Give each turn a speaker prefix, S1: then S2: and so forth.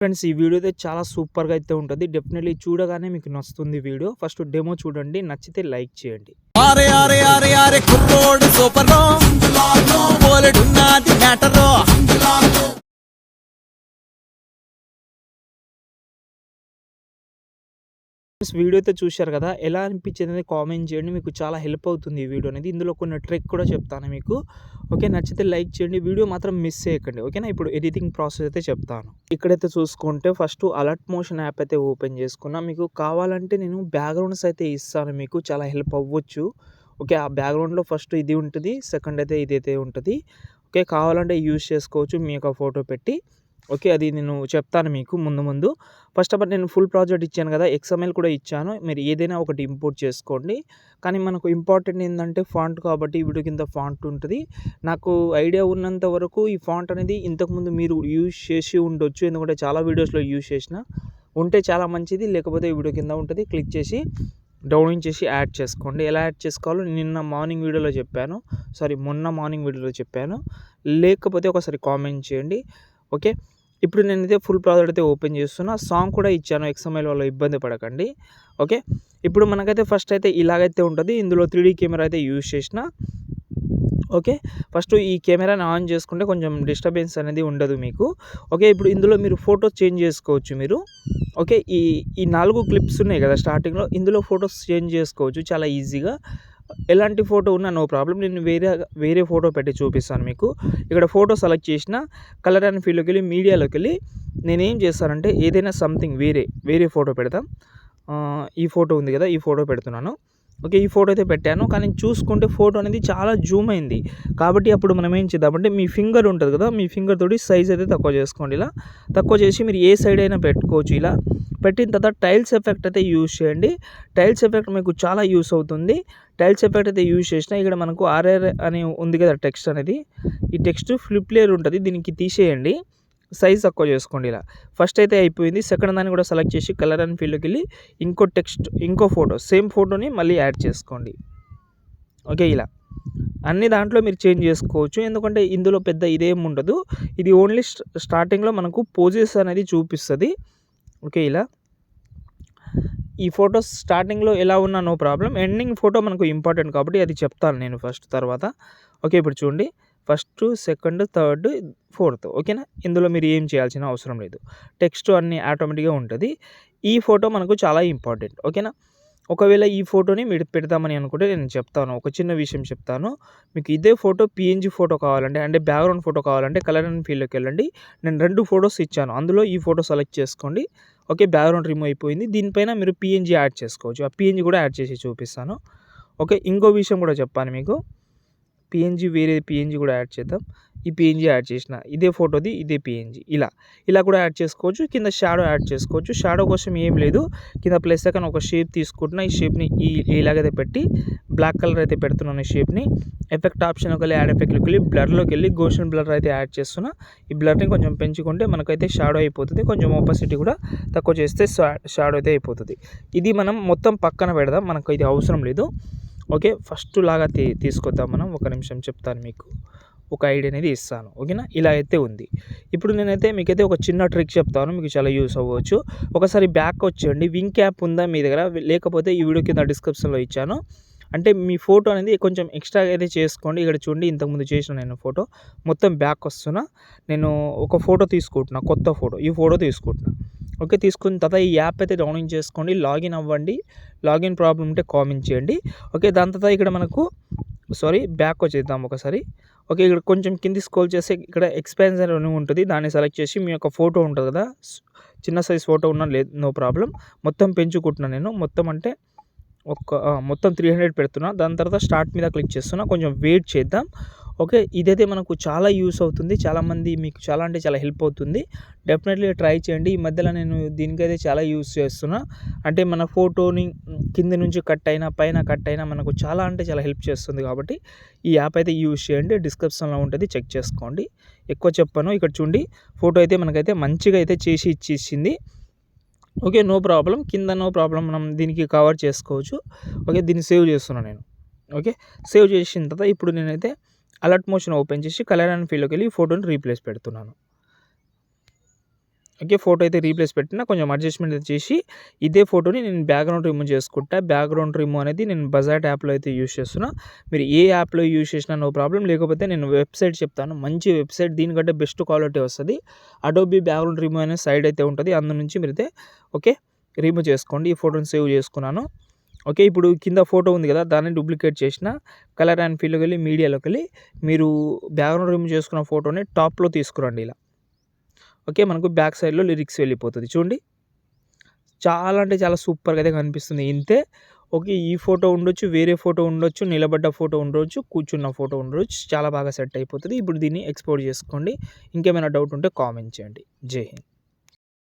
S1: Friends ఈ video అయితే చాలా సూపర్‌గా అయితే ఉంటది. డెఫినెట్‌లీ చూడగానే మీకు నచ్చుతుంది వీడియో. ఫస్ట్ డెమో చూడండి. నచ్చితే లైక్ చేయండి.
S2: ఆరే ఆరే ఆరే ఆరే కుర్రోడు సూపరో బోలెడున్నది మ్యాటరో
S1: ఫ్రెండ్స్ వీడియో అయితే చూశారు కదా! ఎలా అనిపించింది అనేది కామెంట్ చేయండి. మీకు చాలా హెల్ప్ అవుతుంది ఈ వీడియో అనేది. ఇందులో కొన్ని ట్రిక్ కూడా చెప్తాను మీకు. ఓకే. నచ్చితే లైక్ చేయండి. వీడియో మాత్రం మిస్ చేయకండి. ఓకేనా. ఇప్పుడు ఎడిటింగ్ ప్రాసెస్ అయితే చెప్తాను. ఇక్కడైతే చూసుకుంటే ఫస్ట్ అలర్ట్ మోషన్ యాప్ అయితే ఓపెన్ చేసుకున్నా. మీకు కావాలంటే నేను బ్యాక్‌గ్రౌండ్స్ అయితే ఇస్తాను మీకు. చాలా హెల్ప్ అవ్వచ్చు. ఓకే. ఆ బ్యాక్‌గ్రౌండ్‌లో ఫస్ట్ ఇది ఉంటది. సెకండ్ అయితే ఇదైతే ఉంటది. ఓకే. కావాలంటే యూజ్ చేసుకోవచ్చు మీ యొక్క ఫోటో పెట్టి. ఓకే. అది నేను చెప్తాను మీకు ముందు. ఫస్ట్ ఆఫ్ ఆల్ నేను ఫుల్ ప్రాజెక్ట్ ఇచ్చాను కదా! ఎక్స్ఎంఎల్ కూడా ఇచ్చాను. మీరు ఏదైనా ఒకటి ఇంపోర్ట్ చేసుకోండి. కానీ మనకు ఇంపార్టెంట్ ఏందంటే ఫాంట్ కాబట్టి వీడియో కింద ఫాంట్ ఉంటది. నాకు ఐడియా ఉన్నంత వరకు ఈ ఫాంట్ అనేది ఇంతకుముందు మీరు యూజ్ చేసి ఉండొచ్చు. ఎందుకంటే చాలా వీడియోస్‌లో యూజ్ చేసిన. ఉంటే చాలా మంచిది. లేకపోతే వీడియో కింద ఉంటది. క్లిక్ చేసి డౌన్లోడ్ చేసి యాడ్ చేసుకోండి. ఎలా యాడ్ చేసుకోవాలో మొన్న మార్నింగ్ వీడియోలో చెప్పాను. లేకపోతే ఒకసారి కామెంట్ చేయండి. ఓకే. ఇప్పుడు నేనైతే ఫుల్ ప్రాజెక్ట్ అయితే ఓపెన్ చేస్తున్నా. సాంగ్ కూడా ఇచ్చాను. ఎక్స్ఎంఎల్ వల్ల ఇబ్బంది పడకండి. ఓకే. ఇప్పుడు మనకైతే ఫస్ట్ అయితే ఇలాగైతే ఉంటది. ఇందులో 3D కెమెరా అయితే యూజ్ చేసిన. ఓకే. ఫస్ట్ ఈ కెమెరాని ఆన్ చేసుకుంటే కొంచెం డిస్టర్బెన్స్ అనేది ఉండదు మీకు. ఓకే. ఇప్పుడు ఇందులో మీరు ఫోటోస్ చేంజ్ చేసుకోవచ్చు మీరు. ఓకే. ఈ 4 క్లిప్స్ ఉన్నాయి కదా స్టార్టింగ్‌లో. ఇందులో ఫోటోస్ చేంజ్ చేసుకోవచ్చు చాలా ఈజీగా. ఎలాంటి ఫోటో ఉన్నా నో ప్రాబ్లమ్. నేను వేరే ఫోటో పెట్టి చూపిస్తాను మీకు. ఇక్కడ ఫోటో సెలెక్ట్ చేసిన కలర్ అండ్ ఫీల్డ్‌లోకెళ్ళి మీడియాలోకెళ్ళి నేనేం చేస్తానంటే ఏదైనా సంథింగ్ వేరే ఫోటో పెడతాం. ఈ ఫోటో ఉంది కదా! ఈ ఫోటో పెడుతున్నాను. ఓకే. ఈ ఫోటో అయితే పెట్టాను. కానీ చూసుకుంటే ఫోటో అనేది చాలా జూమ్ అయింది. కాబట్టి అప్పుడు మనం ఏం చేద్దామంటే మీ ఫింగర్ ఉంటది కదా! మీ ఫింగర్ తోటి సైజ్ అయితే తక్కువ చేసుకోండి ఇలా. తక్కువ చేసి మీరు ఏ సైడ్ అయినా పెట్టుకోవచ్చు ఇలా. పెట్టిన తర్వాత టైల్స్ ఎఫెక్ట్ అయితే యూజ్ చేయండి. టైల్స్ ఎఫెక్ట్ మీకు చాలా యూజ్ అవుతుంది. టైల్స్ ఎఫెక్ట్ అయితే యూజ్ చేసినా ఇక్కడ మనకు ఆర్ఆర్ అని ఉంది కదా టెక్స్ట్ అనేది. ఈ టెక్స్ట్ ఫ్లిప్ లేయర్ ఉంటది. దీనికి తీసేయండి. సైజ్ తక్కువ చేసుకోండి ఇలా. ఫస్ట్ అయితే అయిపోయింది. సెకండ్ దాన్ని కూడా సెలెక్ట్ చేసి కలర్ అండ్ ఫీల్డ్‌లోకెళ్ళి ఇంకో ఫోటో సేమ్ ఫోటోని మళ్ళీ యాడ్ చేసుకోండి. ఓకే. ఇలా. అన్ని దాంట్లో మీరు చేంజ్ చేసుకోవచ్చు. ఎందుకంటే ఇందులో పెద్ద ఇదేం ఉండదు. ఇది ఓన్లీ స్టార్టింగ్‌లో మనకు పోజెస్ అనేది చూపిస్తది. ఓకే. ఇలా. ఈ ఫోటోస్ స్టార్టింగ్‌లో ఎలా ఉన్నా నో ప్రాబ్లమ్. ఎండింగ్ ఫోటో మనకు ఇంపార్టెంట్ కాబట్టి అది చెప్తాను నేను ఫస్ట్ తర్వాత. ఓకే. ఇప్పుడు చూడండి. ఫస్ట్, సెకండ్, థర్డ్, ఫోర్త్ ఓకేనా. ఇందులో మీరు ఏం చేయాల్సిన అవసరం లేదు. టెక్స్ట్ అన్నీ ఆటోమేటిక్‌గా ఉంటది. ఈ ఫోటో మనకు చాలా ఇంపార్టెంట్ ఓకేనా. ఒకవేళ ఈ ఫోటోని మీరు పెడదామని అనుకుంటే నేను చెప్తాను. ఒక చిన్న విషయం చెప్తాను. మీకు ఇదే ఫోటో పీఎన్‌జీ ఫోటో కావాలంటే అంటే బ్యాక్‌గ్రౌండ్ ఫోటో కావాలంటే కలర్ అండ్ ఫీల్డ్‌లోకి వెళ్ళండి. నేను 2 ఫోటోస్ ఇచ్చాను. అందులో ఈ ఫోటో సెలెక్ట్ చేసుకోండి. ఓకే. బ్యాక్‌గ్రౌండ్ రిమూవ్ అయిపోయింది. దీనిపైన మీరు పీఎన్‌జీ యాడ్ చేసుకోవచ్చు. ఆ పీఎన్‌జీ కూడా యాడ్ చేసి చూపిస్తాను. ఓకే. ఇంకో విషయం కూడా చెప్పాను మీకు. వేరే పీఎన్‌జీ కూడా యాడ్ చేద్దాం. ఈ పీఎన్‌జీ యాడ్ చేసిన. ఇదే ఫోటోది ఇదే పీఎన్‌జీ ఇలా కూడా యాడ్ చేసుకోవచ్చు. కింద షాడో యాడ్ చేసుకోవచ్చు. షాడో కోసం ఏం లేదు. కింద ప్లస్ ఐకాన్ ఒక షేప్ తీసుకుంటున్నా. ఈ షేప్‌ని ఇలాగైతే పెట్టి బ్లాక్ కలర్ అయితే పెడుతున్నాను ఈ షేప్‌ని. ఎఫెక్ట్ ఆప్షన్‌లోకెళ్ళి యాడ్ ఎఫెక్ట్‌లోకెళ్ళి బ్లర్‌లోకెళ్ళి గోషన్ బ్లర్ అయితే యాడ్ చేస్తున్నా. ఈ బ్లర్‌ని కొంచెం పెంచుకుంటే మనకైతే షాడో అయిపోతుంది. కొంచెం ఒపాసిటీ కూడా తక్కువ చేస్తే షాడో అయితే అయిపోతది. ఇది మనం మొత్తం పక్కన పెడదాం. మనకు ఇది అవసరం లేదు. ఓకే. ఫస్ట్ లాగా తీసుకొద్దాం మనం. ఒక నిమిషం చెప్తాను మీకు. ఒక ఐడియా అనేది ఇస్తాను. ఓకేనా. ఇలా అయితే ఉంది. ఇప్పుడు నేనైతే మీకైతే ఒక చిన్న ట్రిక్ చెప్తాను. మీకు చాలా యూజ్ అవ్వచ్చు. ఒకసారి బ్యాక్ వచ్చేయండి. వింక్ యాప్ ఉందా మీ దగ్గర? లేకపోతే ఈ వీడియో కింద డిస్క్రిప్షన్‌లో ఇచ్చాను. అంటే మీ ఫోటో అనేది కొంచెం ఎక్స్ట్రా అయితే చేసుకోండి. ఇక్కడ చూడండి ఇంతకుముందు చేసిన నేను ఫోటో. మొత్తం బ్యాక్ వస్తున్నా. నేను ఒక ఫోటో తీసుకుంటున్నా. కొత్త ఫోటో. ఈ ఫోటో తీసుకుంటున్నా. ఓకే. తీసుకున్న తర్వాత ఈ యాప్ అయితే డౌన్లోడ్ చేసుకోండి. లాగిన్ అవ్వండి. లాగిన్ ప్రాబ్లమ్ ఉంటే కామెంట్ చేయండి. ఓకే. దాని తర్వాత ఇక్కడ మనకు బ్యాక్ వచ్చేద్దాం ఒకసారి. ఓకే. ఇక్కడ కొంచెం కిందికి స్క్రోల్ చేస్తే ఇక్కడ ఎక్స్పాన్షన్ అని ఉంటది. దాన్ని సెలెక్ట్ చేసి మీ యొక్క ఫోటో ఉంటది కదా! చిన్న సైజ్ ఫోటో ఉన్నా లేదు నో ప్రాబ్లమ్. మొత్తం పెంచుకుంటున్నా నేను. మొత్తం 300 పెడుతున్నా. దాని తర్వాత స్టార్ట్ మీద క్లిక్ చేస్తున్నా. కొంచెం వెయిట్ చేద్దాం. ఓకే. ఇదైతే మనకు చాలా యూజ్ అవుతుంది. చాలామంది మీకు చాలా అంటే చాలా హెల్ప్ అవుతుంది. డెఫినెట్‌లీ ట్రై చేయండి. ఈ మధ్యలో నేను దీనికైతే చాలా యూజ్ చేస్తున్నా. అంటే మన ఫోటోని కింద నుంచి కట్ అయినా, పైన కట్ అయినా మనకు చాలా అంటే చాలా హెల్ప్ చేస్తుంది కాబట్టి ఈ యాప్ అయితే యూజ్ చేయండి. డిస్క్రిప్షన్‌లో ఉంటది. చెక్ చేసుకోండి. ఎక్కువ చెప్పను. ఇక్కడ చూడండి ఫోటో అయితే మనకైతే మంచిగా అయితే చేసి ఇచ్చేసింది. ఓకే. No problem. కింద నో ప్రాబ్లమ్ మనం దీనికి కవర్ చేసుకోవచ్చు. ఓకే. దీన్ని సేవ్ చేస్తున్నా నేను. ఓకే. సేవ్ చేసిన తర్వాత ఇప్పుడు నేనైతే అలర్ట్ మోషన్ ఓపెన్ చేసి కలర్ అండ్ ఫీల్డ్‌లోకెళ్ళి ఈ ఫోటోని రీప్లేస్ పెడుతున్నాను. ఓకే. ఫోటో అయితే రీప్లేస్ పెట్టినా కొంచెం అడ్జస్ట్‌మెంట్ అయితే చేసి ఇదే ఫోటోని నేను బ్యాక్‌గ్రౌండ్ రిమూవ్ చేసుకుంటా. బ్యాక్‌గ్రౌండ్ రిమూవ్ అనేది నేను బజాట్ యాప్‌లో అయితే యూజ్ చేస్తున్నా. మీరు ఏ యాప్‌లో యూజ్ చేసినా నో ప్రాబ్లమ్. లేకపోతే నేను వెబ్‌సైట్ చెప్తాను. మంచి వెబ్‌సైట్ దీనికంటే బెస్ట్ క్వాలిటీ వస్తది. అడోబీ బ్యాక్‌గ్రౌండ్ రిమూవ్ అనే సైట్ అయితే ఉంటది. అందు నుంచి మీరైతే ఓకే. రిమూవ్ చేసుకోండి. ఈ ఫోటోని సేవ్ చేసుకున్నాను. ఓకే. ఇప్పుడు కింద ఫోటో ఉంది కదా! దాన్ని డూప్లికేట్ చేసిన కలర్ అండ్ ఫిల్‌లోకెళ్ళి మీడియాలోకెళ్ళి మీరు బ్యాక్‌గ్రౌండ్ రిమూవ్ చేసుకున్న ఫోటోని టాప్‌లో తీసుకురండి ఇలా. ఓకే. మనకు బ్యాక్ సైడ్‌లో లిరిక్స్ వెళ్ళిపోతది. చూడండి. చాలా అంటే చాలా సూపర్‌గా అయితే కనిపిస్తుంది. ఇంతే. ఓకే. ఈ ఫోటో ఉండొచ్చు, వేరే ఫోటో ఉండొచ్చు, నిలబడ్డ ఫోటో ఉండొచ్చు, కూర్చున్న ఫోటో ఉండొచ్చు. చాలా బాగా సెట్ అయిపోతది. ఇప్పుడు దీన్ని ఎక్స్‌పోర్ట్ చేసుకోండి. ఇంకేమైనా డౌట్ ఉంటే కామెంట్ చేయండి. జై హింద్.